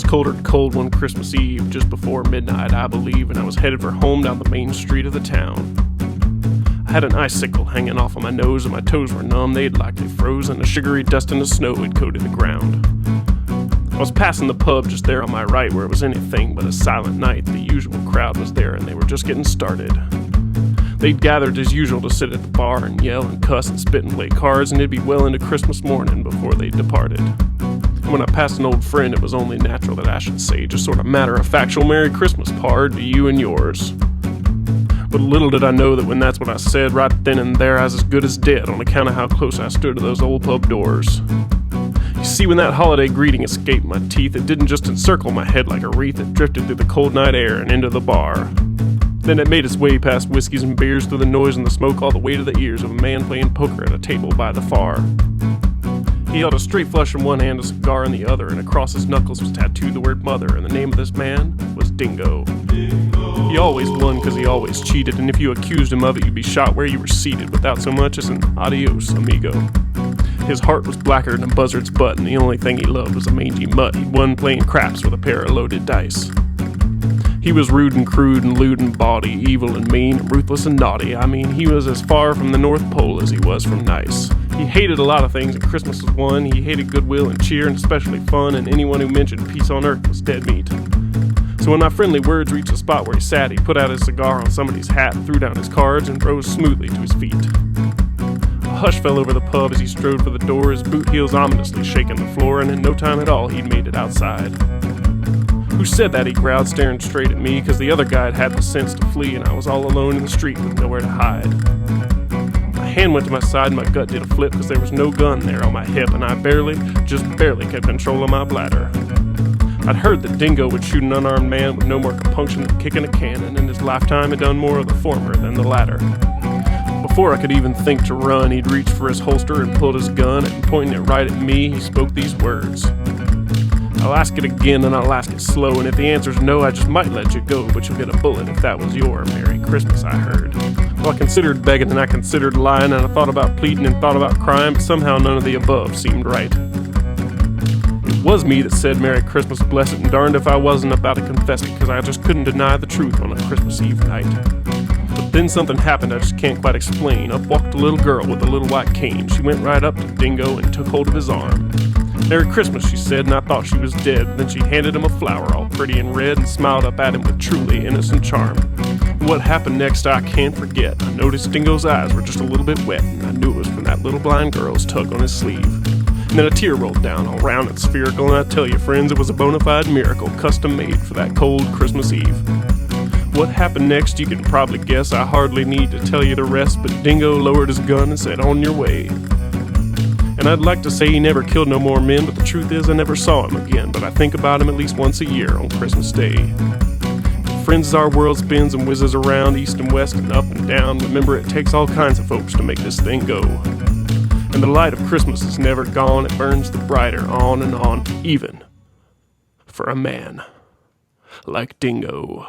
colder than cold one Christmas Eve, just before midnight, I believe, and I was headed for home down the main street of the town. I had an icicle hanging off of my nose, and my toes were numb, they'd likely frozen. A sugary dust and the snow had coated the ground. I was passing the pub just there on my right, where it was anything but a silent night. The usual crowd was there, and they were just getting started. They'd gathered as usual to sit at the bar and yell and cuss and spit and play cards, and it'd be well into Christmas morning before they departed. And when I passed an old friend, it was only natural that I should say, just sort of matter-of-factual, Merry Christmas, pard, to you and yours. But little did I know that when that's what I said, right then and there I was as good as dead on account of how close I stood to those old pub doors. You see, when that holiday greeting escaped my teeth, it didn't just encircle my head like a wreath, it drifted through the cold night air and into the bar. Then it made its way past whiskeys and beers, through the noise and the smoke, all the way to the ears of a man playing poker at a table by the far. He held a straight flush in one hand, a cigar in the other, and across his knuckles was tattooed the word mother, and the name of this man was Dingo. He always won because he always cheated, and if you accused him of it, you'd be shot where you were seated without so much as an adios, amigo. His heart was blacker than a buzzard's butt, and the only thing he loved was a mangy mutt. He'd won playing craps with a pair of loaded dice. He was rude and crude and lewd and bawdy, evil and mean, and ruthless and naughty. I mean, he was as far from the North Pole as he was from nice. He hated a lot of things, and Christmas was one. He hated goodwill and cheer, and especially fun, and anyone who mentioned peace on earth was dead meat. So when my friendly words reached the spot where he sat, he put out his cigar on somebody's hat, threw down his cards, and rose smoothly to his feet. A hush fell over the pub as he strode for the door, his boot heels ominously shaking the floor, and in no time at all he'd made it outside. Who said that? He growled, staring straight at me, because the other guy had had the sense to flee, and I was all alone in the street with nowhere to hide. My hand went to my side, and my gut did a flip, because there was no gun there on my hip, and I just barely kept control of my bladder. I'd heard that Dingo would shoot an unarmed man with no more compunction than kicking a cannon. In his lifetime had done more of the former than the latter. Before I could even think to run, he'd reached for his holster and pulled his gun, and pointing it right at me, he spoke these words. I'll ask it again, and I'll ask it slow, and if the answer's no, I just might let you go, but you'll get a bullet if that was your Merry Christmas, I heard. Well, I considered begging, and I considered lying, and I thought about pleading and thought about crying, but somehow none of the above seemed right. It was me that said Merry Christmas, blessed, and darned if I wasn't about to confess it, because I just couldn't deny the truth on a Christmas Eve night. But then something happened I just can't quite explain. Up walked a little girl with a little white cane. She went right up to Dingo and took hold of his arm. Merry Christmas, she said, and I thought she was dead. But then she handed him a flower all pretty and red and smiled up at him with truly innocent charm. And what happened next I can't forget. I noticed Dingo's eyes were just a little bit wet, and I knew it was from that little blind girl's tug on his sleeve. And then a tear rolled down all round and spherical, and I tell you, friends, it was a bona fide miracle, custom made for that cold Christmas Eve. What happened next you can probably guess. I hardly need to tell you the rest, but Dingo lowered his gun and said, on your way. And I'd like to say he never killed no more men, but the truth is I never saw him again, but I think about him at least once a year on Christmas Day. Friends, as our world spins and whizzes around east and west and up and down, remember it takes all kinds of folks to make this thing go. And the light of Christmas is never gone, it burns the brighter on and on, even for a man like Dingo.